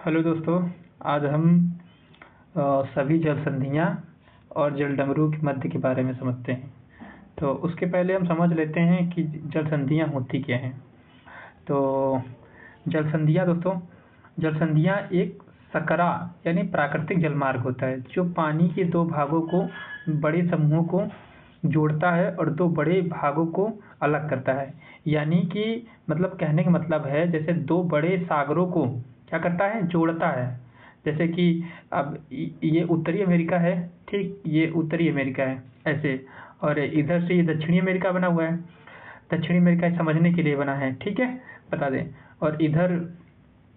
Hello दोस्तों। आज हम सभी जल संधियाँ और जल डमरू के मध्य के बारे में समझते हैं। तो उसके पहले हम समझ लेते हैं कि जल संधियाँ होती क्या हैं। तो जल संधियाँ दोस्तों, जल संधियाँ एक सकरा यानी प्राकृतिक जलमार्ग होता है जो पानी के दो भागों को, बड़े समूहों को जोड़ता है और दो बड़े भागों को अलग करता है। यानी कि मतलब कहने का मतलब है जैसे दो बड़े सागरों को क्या करता है, जोड़ता है। जैसे कि अब ये उत्तरी अमेरिका है, ठीक, ये उत्तरी अमेरिका है ऐसे, और इधर से ये दक्षिणी अमेरिका बना हुआ है। दक्षिणी अमेरिका समझने के लिए बना है, ठीक है, बता दें। और इधर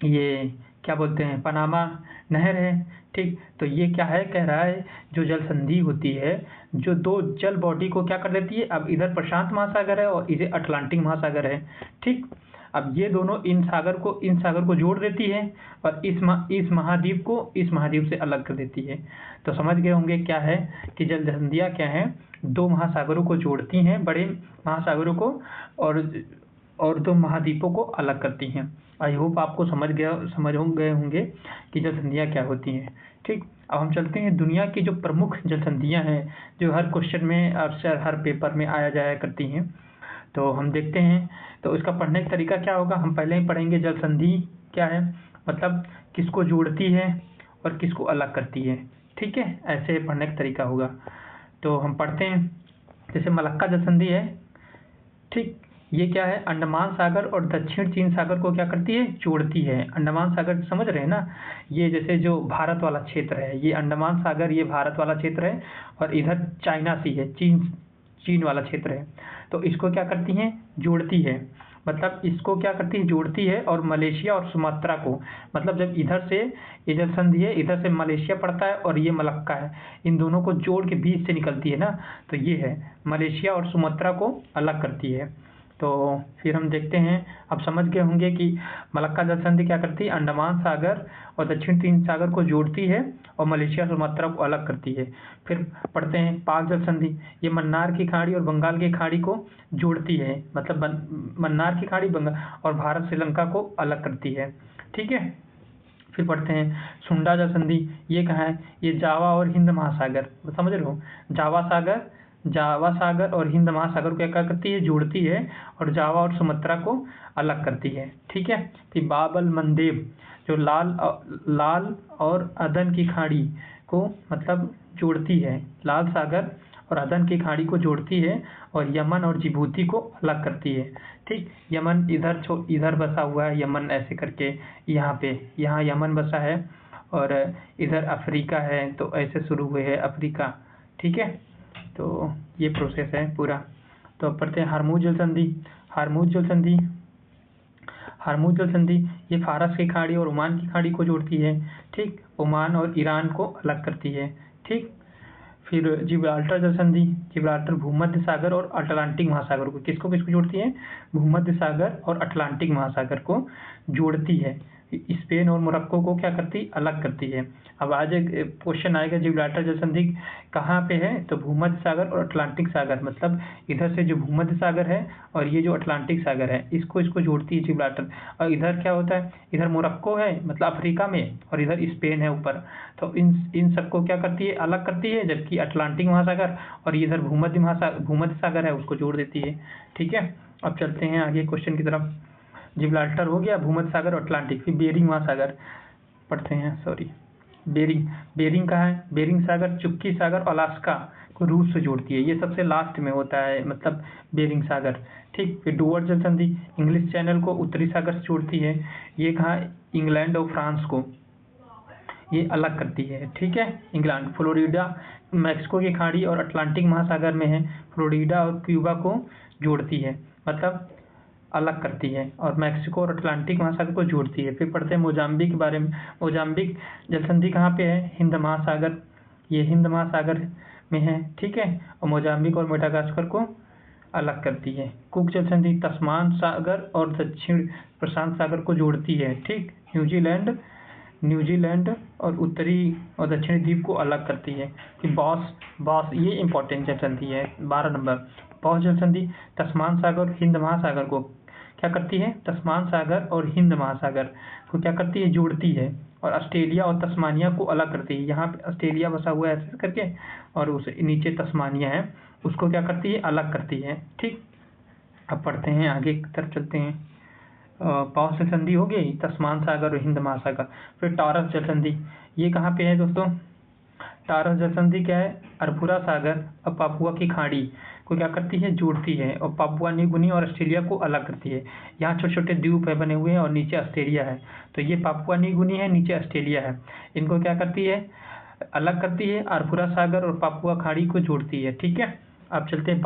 ये क्या बोलते हैं, पनामा नहर है, ठीक। तो ये क्या है, कह रहा है जो जल संधि होती है जो दो जल बॉडी को क्या कर देती है। अब इधर प्रशांत महासागर है और इधर अटलांटिक महासागर है, ठीक। अब ये दोनों इन सागर को जोड़ देती है और इस महाद्वीप को इस महाद्वीप से अलग कर देती है। तो समझ गए होंगे क्या है कि जल संधियाँ क्या है, दो महासागरों को जोड़ती हैं, बड़े महासागरों को, और दो महाद्वीपों को अलग करती हैं। आई होप आपको समझ गए होंगे कि जल संधियाँ क्या होती हैं, ठीक। अब हम चलते हैं दुनिया की जो प्रमुख जल संधियाँ हैं जो हर क्वेश्चन में अक्सर हर पेपर में आया जाया करती हैं। तो हम देखते हैं। तो इसका पढ़ने का तरीका क्या होगा, हम पहले ही पढ़ेंगे जल संधि क्या है, मतलब किसको जोड़ती है और किसको अलग करती है, ठीक है। ऐसे पढ़ने का तरीका होगा। तो हम पढ़ते हैं। जैसे मलक्का जल संधि है, ठीक। ये क्या है, अंडमान सागर और दक्षिण चीन सागर को क्या करती है, जोड़ती है। अंडमान सागर समझ रहे हैं ना, ये जैसे जो भारत वाला क्षेत्र है, ये अंडमान सागर ये भारत वाला क्षेत्र है और इधर चाइना सी है, चीन वाला क्षेत्र है। तो इसको क्या करती हैं, जोड़ती है। मतलब इसको क्या करती है, जोड़ती है। और मलेशिया और सुमात्रा को, मतलब जब इधर से ये जल संधि है, इधर से मलेशिया पड़ता है और ये मलक्का है, इन दोनों को जोड़ के बीच से निकलती है ना, तो ये है मलेशिया और सुमात्रा को अलग करती है। तो फिर हम देखते हैं। अब समझ गए होंगे कि मलक्का जल संधि क्या करती है, अंडमान सागर और दक्षिण चीन सागर को जोड़ती है और मलेशिया सुमात्रा को अलग करती है। फिर पढ़ते हैं पाक जल संधि, ये मन्नार की खाड़ी और बंगाल की खाड़ी को जोड़ती है, मतलब मन्नार की खाड़ी बंगाल और भारत श्रीलंका को अलग करती है, ठीक है। फिर पढ़ते हैं सुंडा जल संधि, ये कहाँ है, ये जावा और हिंद महासागर, समझ रहे हो, जावा सागर और हिंद महासागर को क्या करती है, जोड़ती है और जावा और सुमात्रा को अलग करती है, ठीक है। फिर बाबल मंदेब जो लाल और अदन की खाड़ी को मतलब जोड़ती है, लाल सागर और अदन की खाड़ी को जोड़ती है और यमन और जिबूती को अलग करती है, ठीक। यमन इधर बसा हुआ है, यमन ऐसे करके यहाँ यमन बसा है और इधर अफ्रीका है, तो ऐसे शुरू हुए है अफ्रीका, ठीक है। तो ये प्रोसेस है पूरा। तो अब पढ़ते हैं हार्मूज जल संधि। हार्मूज जल संधि ये फारस की खाड़ी और ओमान की खाड़ी को जोड़ती है, ठीक। ओमान और ईरान को अलग करती है, ठीक। फिर जिब्राल्टर जल संधि, जिब्राल्टर भूमध्य सागर और अटलांटिक महासागर को किसको जोड़ती है, भूमध्य सागर और अटलांटिक महासागर को जोड़ती है। स्पेन और मोरक्को को क्या करती, अलग करती है। अब आज एक क्वेश्चन आएगा, जिब्राल्टर जल संधि कहाँ पे है, तो भूमध्य सागर और अटलांटिक सागर, मतलब इधर से जो भूमध्य सागर है और ये जो अटलांटिक सागर है, इसको जोड़ती है जिब्राल्टर। और इधर क्या होता है, इधर मोरक्को है मतलब अफ्रीका में, और इधर स्पेन है ऊपर। तो इन सबको क्या करती है, अलग करती है, जबकि अटलांटिक महासागर और इधर भूमध्य सागर है उसको जोड़ देती है, ठीक है। अब चलते हैं आगे क्वेश्चन की तरफ। जिब्राल्टर हो गया, भूमध्य सागर और अटलांटिक। फिर बेरिंग महासागर पढ़ते हैं, बेरिंग कहाँ है, बेरिंग सागर चुप्की सागर अलास्का को रूस से जोड़ती है, ये सबसे लास्ट में होता है, मतलब बेरिंग सागर, ठीक। फिर डूअर जल संधि इंग्लिश चैनल को उत्तरी सागर से जोड़ती है, ये कहाँ, इंग्लैंड और फ्रांस को ये अलग करती है, ठीक है। इंग्लैंड, फ्लोरिडा मैक्सिको की खाड़ी और अटलांटिक महासागर में है, फ्लोरिडा और क्यूबा को जोड़ती है, मतलब अलग करती है, और मैक्सिको और अटलांटिक महासागर को जोड़ती है। फिर पढ़ते हैं मोजाम्बिक के बारे में। मोजाम्बिक जल संधि कहाँ पे है, हिंद महासागर, ये हिंद महासागर में है, ठीक है। और मोजाम्बिक और मेडागास्कर को अलग करती है। कुक जल संधि तस्मान सागर और दक्षिण प्रशांत सागर को जोड़ती है, ठीक। न्यूजीलैंड और उत्तरी और दक्षिणी द्वीप को अलग करती है। कि बॉस ये इंपॉर्टेंट जल संधि है, 12 नंबर। बॉस जल संधि तस्मान सागर और हिंद महासागर को क्या करती है, तस्मान सागर और हिंद महासागर को क्या करती है, जोड़ती है, और ऑस्ट्रेलिया और तस्मानिया को अलग करती है। यहाँ पे ऑस्ट्रेलिया बसा हुआ है ऐसे करके, और उस नीचे तस्मानिया है, उसको क्या करती है, अलग करती है। ठीक, अब पढ़ते हैं आगे की तरफ चलते हैं। पाँव से संधि हो गई, तस्मान सागर और हिंद महासागर। फिर टॉरस जल संधि, ये कहाँ पे है दोस्तों? टॉरस जल संधि क्या है? अरफुरा सागर और पापुआ की खाड़ी को क्या करती है, जोड़ती है, और पापुआ न्यू गिनी और ऑस्ट्रेलिया को अलग करती है। यहाँ छोटे छोटे द्वीप है बने हुए हैं और नीचे ऑस्ट्रेलिया है, तो ये पापुआ न्यू गिनी है, नीचे ऑस्ट्रेलिया है। इनको क्या करती है, अलग करती है, अरफुरा सागर और पापुआ खाड़ी को जोड़ती है। ठीक है, अब चलते हैं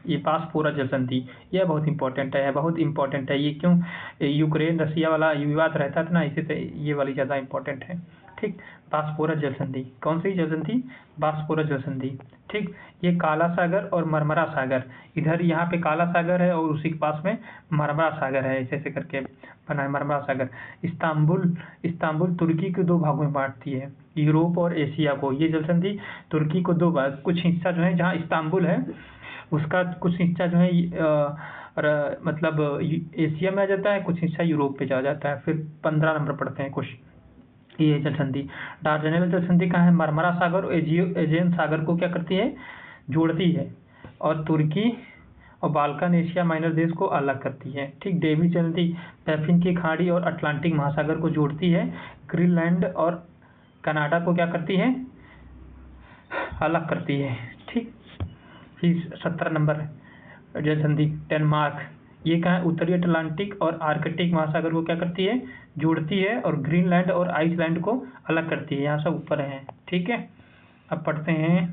ये बासपोरा जल संधि। यह बहुत इंपॉर्टेंट है, बहुत इंपॉर्टेंट है। ये क्यों? यूक्रेन रसिया वाला विवाद रहता था ना, इसी से ये वाली ज़्यादा इंपॉर्टेंट है। ठीक, बासपोरा जल संधि, कौन सी जल संधि? बासपोरा जल संधि। ठीक, ये काला सागर और मरमरा सागर, इधर यहाँ पे काला सागर है और उसी के पास में मरमरा सागर है, ऐसे ऐसे करके बना है मरमरा सागर। इस्तांबुल तुर्की के दो भागों में बांटती है, यूरोप और एशिया को। ये जल संधि तुर्की को दो भाग, कुछ हिस्सा जो है जहाँ इस्तांबुल है उसका कुछ हिस्सा जो है मतलब एशिया में आ जाता है, कुछ हिस्सा यूरोप पे जा जाता है। फिर 15 नंबर पढ़ते हैं कुछ। ये जल संधि डार्डेनेल जल संधि कहाँ है? मरमरा सागर और एजियन सागर को क्या करती है, जोड़ती है, और तुर्की और बाल्कन एशिया माइनर देश को अलग करती है। ठीक, डेविस जल संधि पैफिन की खाड़ी और अटलांटिक महासागर को जोड़ती है, ग्रीनलैंड और कनाडा को क्या करती है, अलग करती है। ठीक, फिर 17 नंबर जल संधि डेनमार्क, ये कहाँ है? उत्तरी अटलांटिक और आर्कटिक महासागर को क्या करती है, जोड़ती है, और ग्रीनलैंड और आइसलैंड को अलग करती है। यहाँ सब ऊपर है। ठीक है, अब पढ़ते हैं।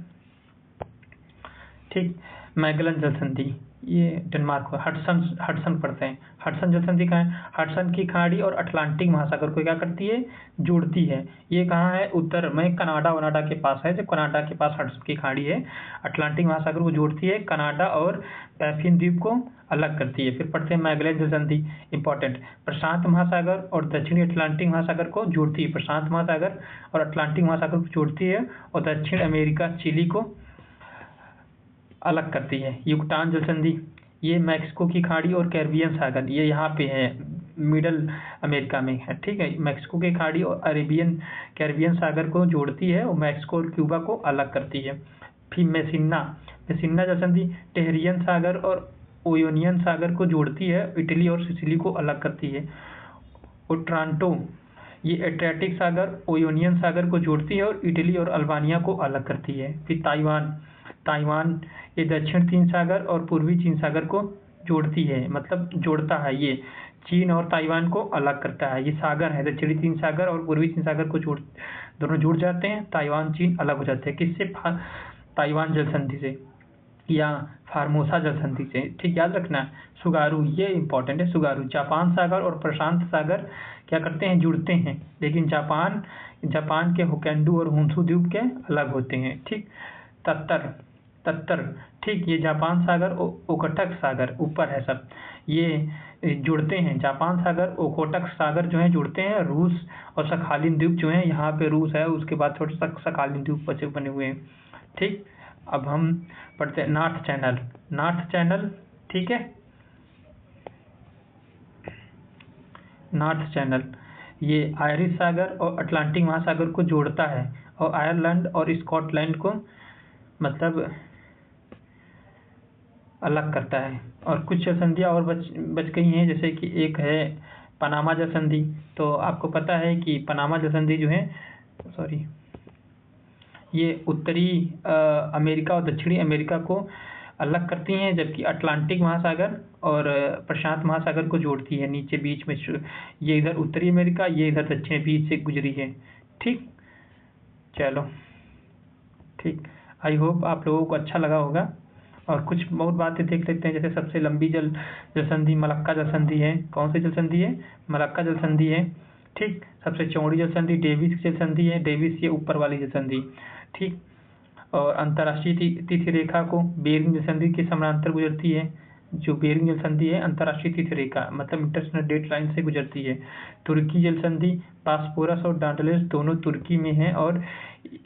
ठीक, मैगलन जल संधि, ये डेनमार्क को। हडसन पढ़ते हैं। हडसन जल संधि कहाँ है? हडसन की खाड़ी और अटलांटिक महासागर को क्या करती है, जोड़ती है। ये कहाँ है? उत्तर में कनाडा के पास है, जो कनाडा के पास हडसन की खाड़ी है। अटलांटिक महासागर को जोड़ती है, कनाडा और पैफिन द्वीप को अलग करती है। फिर पढ़ते हैं मैगलन जल संधि, इंपॉर्टेंट, प्रशांत महासागर और दक्षिणी अटलांटिक महासागर को जोड़ती है। प्रशांत महासागर और अटलांटिक महासागर को जोड़ती है, और दक्षिण अमेरिका चिली को अलग करती है। युकटान जल संधि, ये मैक्सिको की खाड़ी और कैरिबियन सागर, ये यहाँ पे है, मिडल अमेरिका में है। ठीक है, मैक्सिको की खाड़ी और कैरिबियन सागर को जोड़ती है, और मैक्सिको और क्यूबा को अलग करती है। फिर मेसिना जल संधि टेहरियन सागर और ओयोनियन सागर को जोड़ती है, इटली और सिसिली को अलग करती है। और ट्रांटो, ये एड्रियाटिक सागर ओयोनियन सागर को जोड़ती है, और इटली और अल्बानिया को अलग करती है। फिर ताइवान ये दक्षिण चीन सागर और पूर्वी चीन सागर को जोड़ती है, मतलब जोड़ता है, ये चीन और ताइवान को अलग करता है। ये सागर है, दक्षिणी चीन सागर और पूर्वी चीन सागर को दोनों जुड़ जाते हैं, ताइवान चीन अलग हो जाते हैं। किससे? ताइवान जल संधि से या फार्मोसा जल संधि से। ठीक, याद रखना। सुगारू, ये इंपॉर्टेंट है। सुगारू, जापान सागर और प्रशांत सागर क्या करते हैं, जुड़ते हैं, लेकिन जापान के होक्काइडो और होन्शु द्वीप के अलग होते हैं। ठीक, तत्तर, ठीक, ये जापान सागर ओखोटक सागर ऊपर है सब, ये जुड़ते हैं। जापान सागर ओखोटक सागर जो है जुड़ते हैं। रूस और सखालिन द्वीप जो है, यहाँ पे रूस है, उसके बाद थोड़े सखालिन द्वीप बचे बने हुए हैं। ठीक, अब हम पढ़ते हैं नॉर्थ चैनल। ठीक है, नॉर्थ चैनल ये आयरिश सागर और अटलांटिक महासागर को जोड़ता है, और आयरलैंड और स्कॉटलैंड को मतलब अलग करता है। और कुछ जल संधियाँ और बच गई हैं, जैसे कि एक है पनामा जल संधि। तो आपको पता है कि पनामा जल संधि जो है, ये उत्तरी अमेरिका और दक्षिणी अमेरिका को अलग करती हैं, जबकि अटलांटिक महासागर और प्रशांत महासागर को जोड़ती है। नीचे बीच में ये इधर उत्तरी अमेरिका, ये इधर दक्षिण, बीच से गुजरी है। ठीक, चलो ठीक, आई होप आप लोगों को अच्छा लगा होगा। और कुछ बहुत बातें देख लेते हैं, जैसे सबसे लंबी जल संधि मलक्का जल संधि है। कौन सी जल संधि है? मलक्का जल संधि है। ठीक, सबसे चौड़ी जल संधि डेविस जल संधि है। डेविस ये ऊपर वाली जल संधि। ठीक, और अंतर्राष्ट्रीय तिथि रेखा को बेरिंग जल संधि के समानांतर गुजरती है। जो बेरिंग जल संधि है अंतर्राष्ट्रीय तिथि रेखा मतलब इंटरनेशनल डेट लाइन से गुजरती है। तुर्की जल संधि बास्फोरस और डांडलेस दोनों तुर्की में है और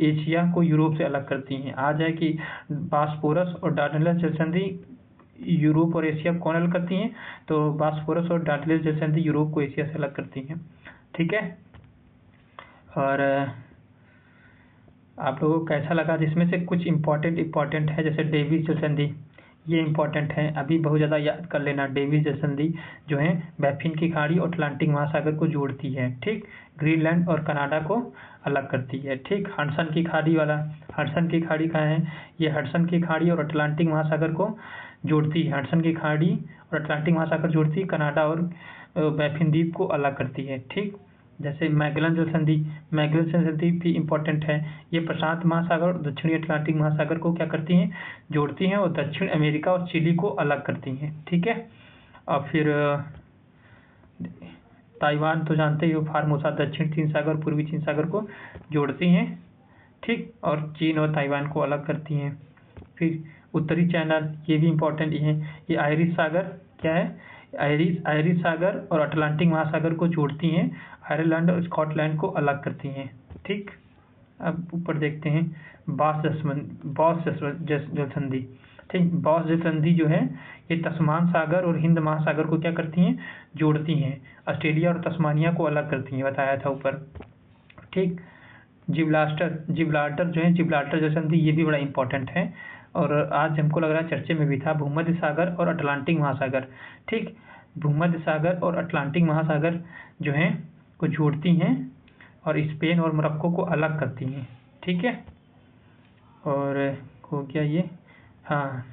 एशिया को यूरोप से अलग करती हैं। आ जाए कि बास्फोरस और डांडलेस जल संधि यूरोप और एशिया को कौन अलग करती हैं? तो बास्फोरस और डांडलेस जल संधि यूरोप को एशिया से अलग करती हैं। ठीक है। और आप लोगों को कैसा लगा? जिसमें से कुछ इम्पोर्टेंट है, जैसे डेविस जल संधि, ये इम्पोर्टेंट है, अभी बहुत ज़्यादा याद कर लेना। डेविस जल संधि जो है बैफिन की खाड़ी और अटलांटिक महासागर को जोड़ती है, ठीक। ग्रीनलैंड और कनाडा को अलग करती है, ठीक। हडसन की खाड़ी वाला, हडसन की खाड़ी कहाँ है? ये हडसन की खाड़ी और अटलांटिक महासागर को जोड़ती है। हडसन की खाड़ी और अटलांटिक महासागर जोड़ती है, कनाडा और बैफिन द्वीप को अलग करती है, ठीक। जैसे मैगेलन जल संधि, मैगेलन जल संधि भी इम्पोर्टेंट है। ये प्रशांत महासागर और दक्षिणी अटलांटिक महासागर को क्या करती हैं? जोड़ती हैं, और दक्षिण अमेरिका और चिली को अलग करती हैं, ठीक है। और फिर ताइवान तो जानते ही हो, फार्मोसा दक्षिण चीन सागर पूर्वी चीन सागर को जोड़ती हैं, ठीक। और चीन और ताइवान को अलग करती हैं। फिर उत्तरी चैनल, ये भी इम्पोर्टेंट ही है। ये आयरिश सागर क्या है? आयरिश सागर और अटलांटिक महासागर को जोड़ती हैं, आयरलैंड और स्कॉटलैंड को अलग करती हैं, ठीक। अब ऊपर देखते हैं बॉस जल संधि, ठीक। बॉस जल संधि जो है ये तस्मान सागर और हिंद महासागर को क्या करती हैं? जोड़ती हैं। ऑस्ट्रेलिया और तस्मानिया को अलग करती हैं, बताया था ऊपर, ठीक। जिब्राल्टर जो है, जिब्राल्टर जल संधि, ये भी बड़ा इंपॉर्टेंट है, और आज हमको लग रहा है चर्चे में भी था। भूमध्य सागर और अटलांटिक महासागर, ठीक। भूमध्य सागर और अटलांटिक महासागर जो हैं को जोड़ती हैं और स्पेन और मोरक्को को अलग करती हैं, ठीक है। और हो गया ये, हाँ,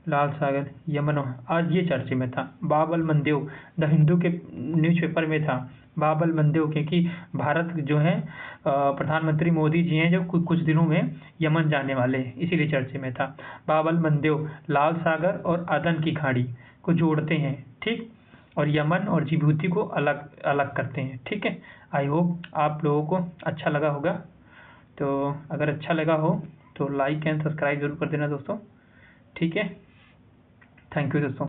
लाल सागर, यमन, आज ये चर्चे में था। बाबल मंदेव द हिंदू के न्यूज़पेपर में था, बाबल मंदेव, क्योंकि भारत जो है प्रधानमंत्री मोदी जी हैं जो कुछ दिनों में यमन जाने वाले हैं, इसीलिए चर्चे में था। बाबल मंदेव लाल सागर और अदन की खाड़ी को जोड़ते हैं, ठीक। और यमन और जिबूती को अलग अलग करते हैं, ठीक है। आई होप आप लोगों को अच्छा लगा होगा। तो अगर अच्छा लगा हो तो लाइक एंड सब्सक्राइब जरूर कर देना दोस्तों, ठीक है। थैंक यू दोस्तों।